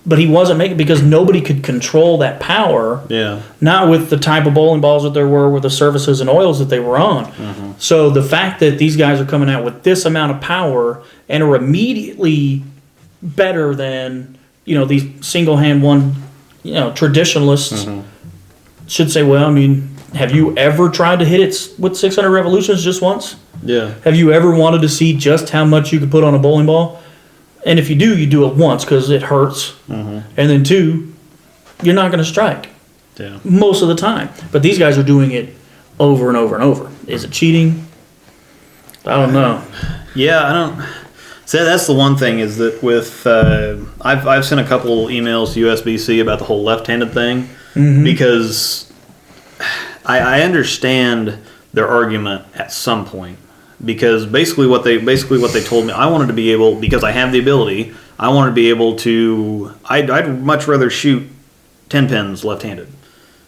But he wasn't making, because nobody could control that power. Yeah. Not with the type of bowling balls that there were with the surfaces and oils that they were on. Mm-hmm. So the fact that these guys are coming out with this amount of power and are immediately better than, these single hand one, traditionalists should say, well, I mean, have you ever tried to hit it with 600 revolutions just once? Yeah. Have you ever wanted to see just how much you could put on a bowling ball? And if you do it once because it hurts. Mm-hmm. And then 2, you're not going to strike. Yeah. Most of the time. But these guys are doing it over and over and over. Is it cheating? I don't know. Yeah, I don't. So that's the one thing is that with I've sent a couple emails to USBC about the whole left-handed thing, mm-hmm. because I understand their argument at some point. Because basically what they told me, I wanted to be able, because I have the ability, I wanted to be able to, I'd much rather shoot 10 pins left-handed.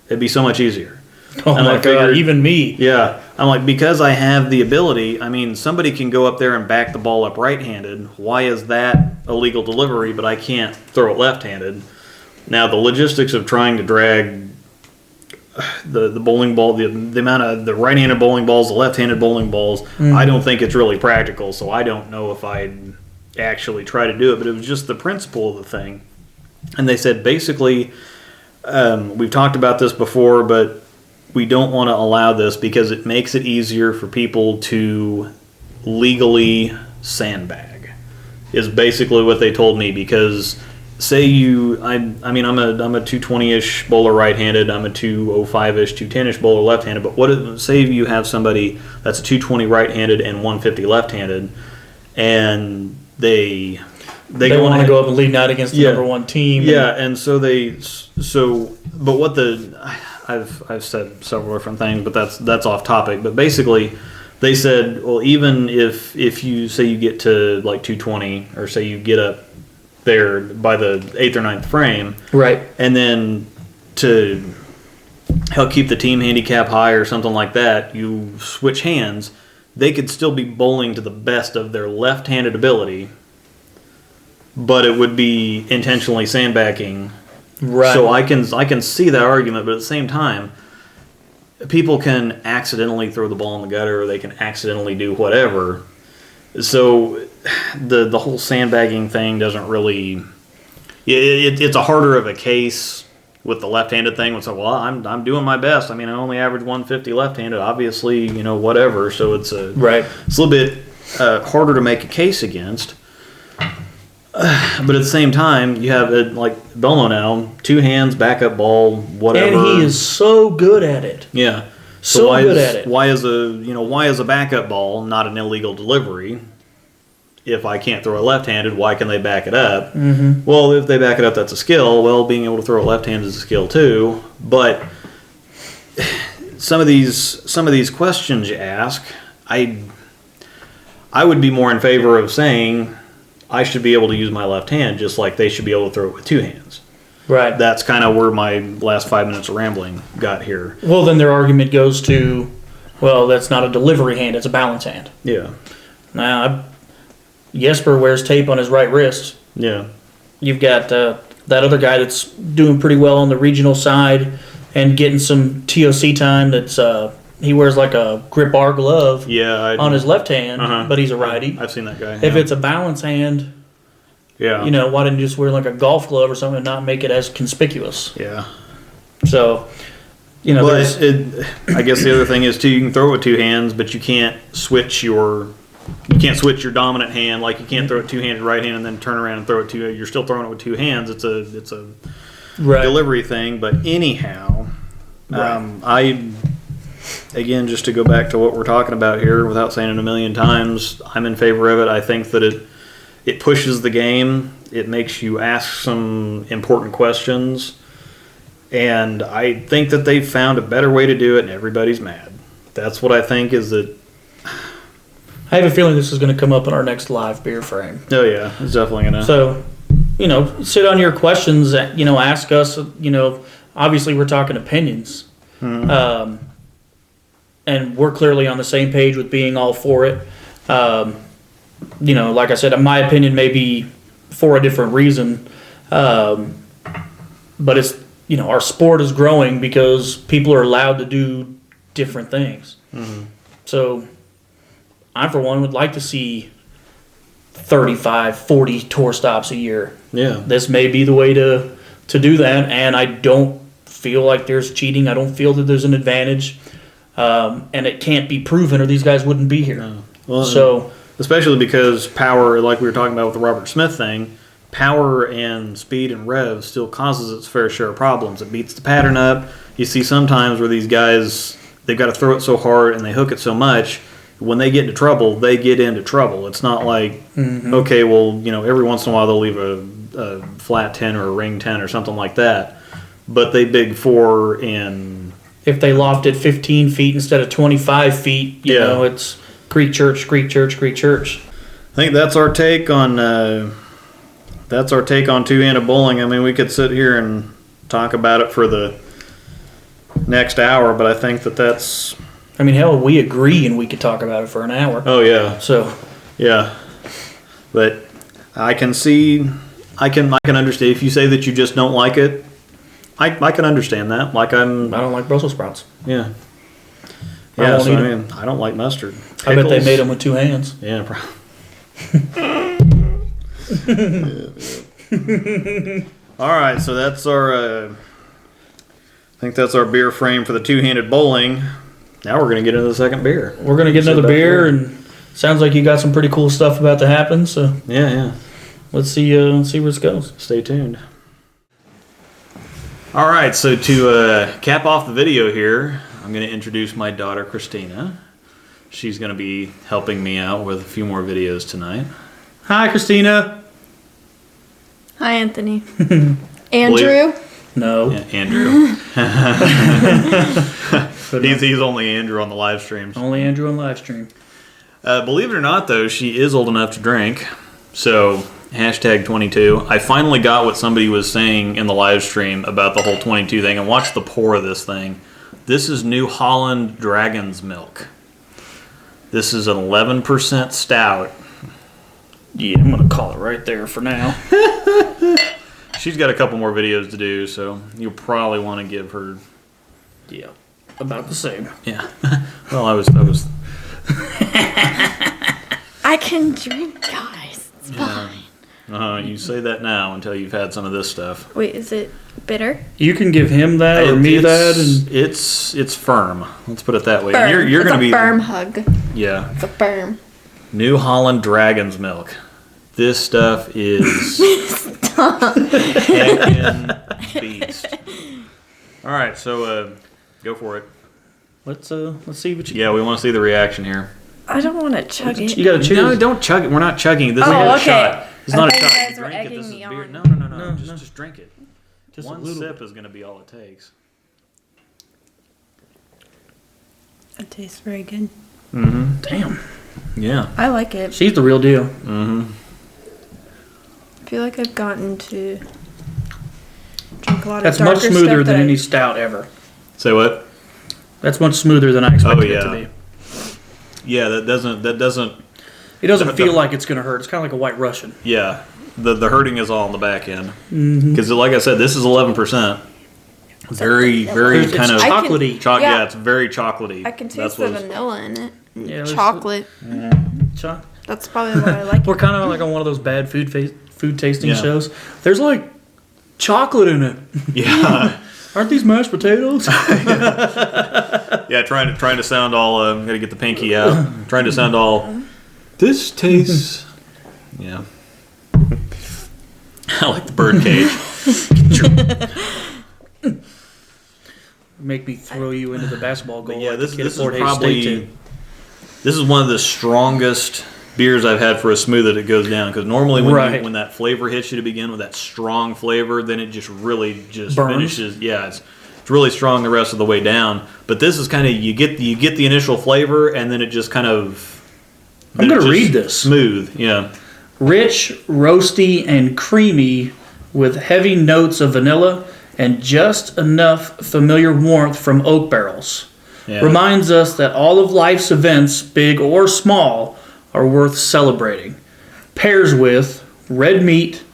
It'd be so much easier. Oh and my God, even me. Yeah. I'm like, because I have the ability, I mean, somebody can go up there and back the ball up right-handed. Why is that a legal delivery, but I can't throw it left-handed? Now, the logistics of trying to drag the bowling ball, the amount of the right-handed bowling balls, the left-handed bowling balls, mm-hmm. I don't think it's really practical, so I don't know if I'd actually try to do it, but it was just the principle of the thing. And they said, basically, we've talked about this before, but we don't want to allow this because it makes it easier for people to legally sandbag, is basically what they told me, because say I'm a 220-ish bowler right-handed, I'm a 205-ish, 210-ish bowler left-handed, but say you have somebody that's a 220 right-handed and 150 left-handed, and they want to go up and lead out against the number one team. Yeah, and but what I've said several different things, but that's off topic. But basically, they said, well, even if you say you get to like 220, or say you get up there by the 8th or 9th frame. Right. And then to help keep the team handicap high or something like that, you switch hands. They could still be bowling to the best of their left-handed ability, but it would be intentionally sandbagging. Right. So I can see that argument, but at the same time, people can accidentally throw the ball in the gutter, or they can accidentally do whatever. So the whole sandbagging thing doesn't really. It's a harder of a case with the left-handed thing. It's like, well, I'm doing my best. I mean, I only average 150 left-handed. Obviously, whatever. So it's a little bit harder to make a case against. But at the same time, you have like Belmo now, 2 hands, backup ball, whatever. And he is so good at it. Yeah. So why good is, at it. Why is a backup ball not an illegal delivery? If I can't throw it left-handed, why can they back it up? Mm-hmm. Well, if they back it up, that's a skill. Well, being able to throw it left-handed is a skill too. But some of these questions you ask, I would be more in favor of saying I should be able to use my left hand just like they should be able to throw it with 2 hands. Right. That's kind of where my last 5 minutes of rambling got here. Well, then their argument goes to, well, that's not a delivery hand, it's a balance hand. Yeah. Now, Jesper wears tape on his right wrist. Yeah. You've got that other guy that's doing pretty well on the regional side and getting some TOC time. That's he wears like a grip R glove on his left hand, but he's a righty. I've seen that guy. If it's a balance hand, yeah, why didn't you just wear like a golf glove or something and not make it as conspicuous? Yeah. So, well, I guess the other thing is too, you can throw it with 2 hands, but you can't switch your dominant hand. Like you can't throw it 2-handed right hand and then turn around and throw it 2. You're still throwing it with 2 hands. It's a delivery thing. But anyhow, again, just to go back to what we're talking about here, without saying it a million times, I'm in favor of it. I think that it pushes the game. It makes you ask some important questions. And I think that they've found a better way to do it, and everybody's mad. That's what I think is that. I have a feeling this is going to come up in our next live beer frame. Oh, yeah. It's definitely going to. So, sit on your questions, ask us, obviously we're talking opinions. Mm-hmm. And we're clearly on the same page with being all for it. Like I said, my opinion may be for a different reason. But it's, our sport is growing because people are allowed to do different things. Mm-hmm. So I, for one, would like to see 35, 40 tour stops a year. Yeah. This may be the way to do that, and I don't feel like there's cheating. I don't feel that there's an advantage. And it can't be proven or these guys wouldn't be here. No. Well, so, especially because power, like we were talking about with the Robert Smith thing, power and speed and rev still causes its fair share of problems. It beats the pattern up. You see sometimes where these guys, they've got to throw it so hard and they hook it so much, when they get into trouble, they get into trouble. It's not like, okay, well, every once in a while they'll leave a flat 10 or a ring 10 or something like that. But they big 4 and... If they loft it 15 feet instead of 25 feet, you know, it's Greek church, Greek church, Greek church. I think that's our take on two-handed bowling. I mean, we could sit here and talk about it for the next hour, but I think that's... I mean, hell, we agree and we could talk about it for an hour. Oh, yeah. So... Yeah. But I can understand. If you say that you just don't like it, I can understand that. I don't like Brussels sprouts. Yeah. I don't like mustard. Pickles. I bet they made them with 2 hands. Yeah, probably. All right, so that's our. I think that's our beer frame for the two-handed bowling. Now we're going to get into the second beer. We're going to get another beer, and sounds like you got some pretty cool stuff about to happen. So yeah. Let's see where this goes. Stay tuned. All right, so to cap off the video here, I'm going to introduce my daughter, Christina. She's going to be helping me out with a few more videos tonight. Hi, Christina. Hi, Anthony. Andrew? No. Yeah, Andrew. He's only Andrew on the live streams. Only Andrew on live stream. Believe it or not, though, she is old enough to drink. So Hashtag 22. I finally got what somebody was saying in the live stream about the whole 22 thing, and watch the pour of this thing. This is New Holland Dragon's Milk. This is an 11% stout. Yeah, I'm going to call it right there for now. She's got a couple more videos to do, so you'll probably want to give her... Yeah, about the same. Yeah. Well, I was... I can drink, guys. It's fine. You say that now until you've had some of this stuff. Wait, is it bitter? You can give him that or me that. And It's firm. Let's put it that way. Firm. You're going to be... It's a firm hug. Yeah. It's a firm. New Holland Dragon's Milk. This stuff is heckin' beast. All right, so go for it. let's see what you. Yeah, we want to see the reaction here. I don't want to chug it. You got to choose. No, don't chug it. We're not chugging. This is Oh, a okay. shot. It's not a thought you shot. guys You were drink it. egging This is me beer. on. No. No. Just drink it. Just One a little sip bit. is going to be all it takes. It tastes very good. Mm-hmm. Damn, Yeah. I like it. she's the real deal. Mm-hmm. I feel like I've gotten to drink a lot That's of much darker smoother stuff than that any stout ever. Say what? That's much smoother than I expected it to yeah. be. Yeah, that doesn't. It doesn't The- feel like it's going to hurt. It's kind of like a White Russian. Yeah, the hurting is all on the back end. Mm-hmm. Because, like I said, this is 11%. Very It's kind of I can- chocolatey. Yeah, Yeah. it's very chocolatey. I can taste That's the what- vanilla in it. Yeah, there's- Chocolate. That's probably why I like We're it. kind of like on one of those bad food tasting Yeah. shows. There's like chocolate in it. Yeah, Aren't these mashed potatoes? yeah. Trying to sound all. Got to get the pinky out. Trying to sound all. This tastes. Yeah. I like the bird cage. Make me throw you into the basketball goal. Yeah, like this the kid is at Fort Hays State probably. did. This is one of the strongest beers I've had for a smooth that it goes down. Because normally when that flavor hits you to begin with, that strong flavor, then it just really just Burns. finishes. Yeah, it's really strong the rest of the way down. But this is kind of you get the initial flavor, and then it just kind of. I'm then gonna it's just read this. Smooth, yeah. Rich, roasty, and creamy with heavy notes of vanilla and just enough familiar warmth from oak barrels. Yeah. Reminds us that all of life's events, big or small, are worth celebrating. Pairs with red meat,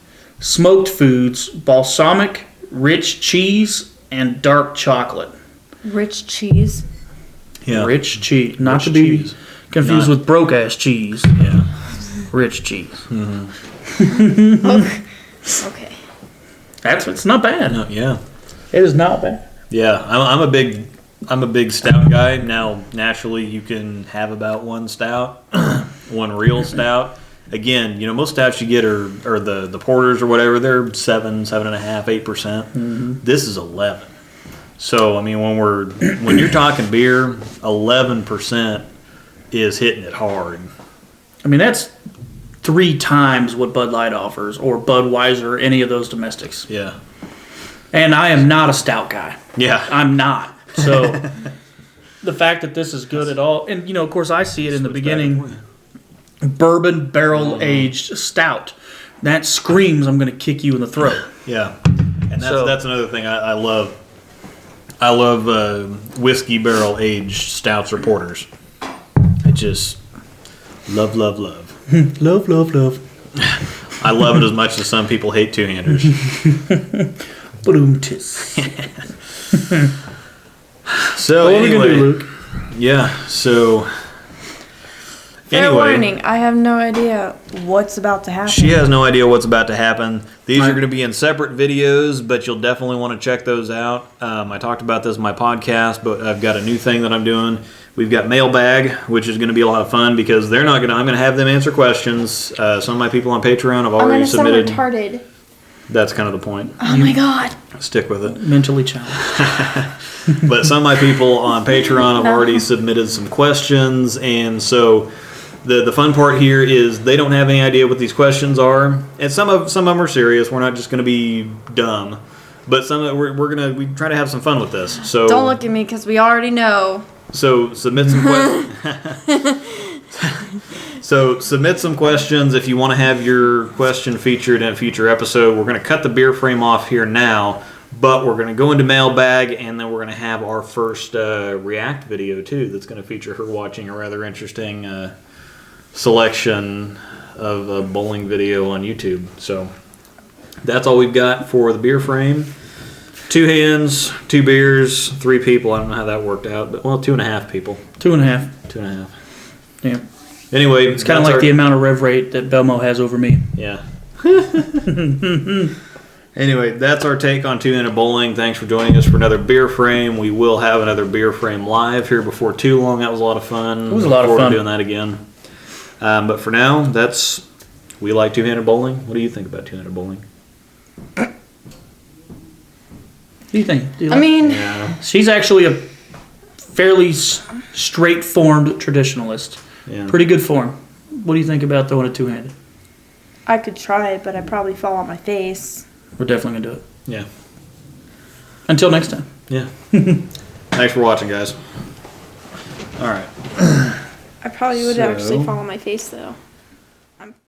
smoked foods, balsamic, rich cheese, and dark chocolate. Rich cheese. Yeah. Rich cheese. Not Rich to be cheese. confused Not- with broke-ass cheese. Yeah. Rich cheese. Okay. It's not bad. No, yeah. It is not bad. Yeah. I'm a big stout guy. Now, naturally, you can have about one stout, one real stout. Again, most stouts you get are the porters or whatever. They're 7.5, 8%. This is 11. So I mean, when you're talking beer, 11% is hitting it hard. I mean, that's 3 times what Bud Light offers, or Budweiser, or any of those domestics. Yeah. And I am not a stout guy. Yeah. I'm not. So the fact that this is good at all, and of course, I see it in the beginning. Bourbon barrel aged stout. That screams, I'm going to kick you in the throat. Yeah. And that's another thing I love. I love whiskey barrel aged stouts or porters. I just love. Love. I love it as much as some people hate two-handers. Boom tis. So What are we anyway, gonna do, Luke? yeah. So Fair anyway, warning, I have no idea what's about to happen. she has no idea what's about to happen. These Right. are going to be in separate videos, but you'll definitely want to check those out. I talked about this in my podcast, but I've got a new thing that I'm doing. We've got mailbag, which is going to be a lot of fun because I'm going to have them answer questions. Some of my people on Patreon have I'm already gonna sound submitted. retarded. That's kind of the point. Oh my god. Stick with it. Mentally challenged. But some of my people on Patreon have already submitted some questions, and so the fun part here is they don't have any idea what these questions are, and some of them are serious. We're not just going to be dumb, but we try to have some fun with this. So Don't look at me because we already know. So submit some questions. So submit some questions if you want to have your question featured in a future episode. We're going to cut the beer frame off here now, but we're going to go into mailbag, and then we're going to have our first React video too. That's going to feature her watching a rather interesting selection of a bowling video on YouTube. So that's all we've got for the beer frame. 2 hands, 2 beers, 3 people. I don't know how that worked out, but 2.5 people. 2.5. 2.5. Yeah. Anyway, It's kind of like the amount of rev rate that Belmo has over me. Yeah. Anyway, that's our take on 2-handed bowling. Thanks for joining us for another beer frame. We will have another beer frame live here before too long. That was a lot of fun. It was a lot of fun. Doing that again. But for now, we like 2-handed bowling. What do you think about 2-handed bowling? What do you think? Do you I like- mean, Yeah. she's actually a fairly straight-formed traditionalist. Yeah. Pretty good form. What do you think about throwing it 2-handed? I could try it, but I'd probably fall on my face. We're definitely going to do it. Yeah. Until next time. Yeah. Thanks for watching, guys. All right. I probably would actually So- fall on my face, though.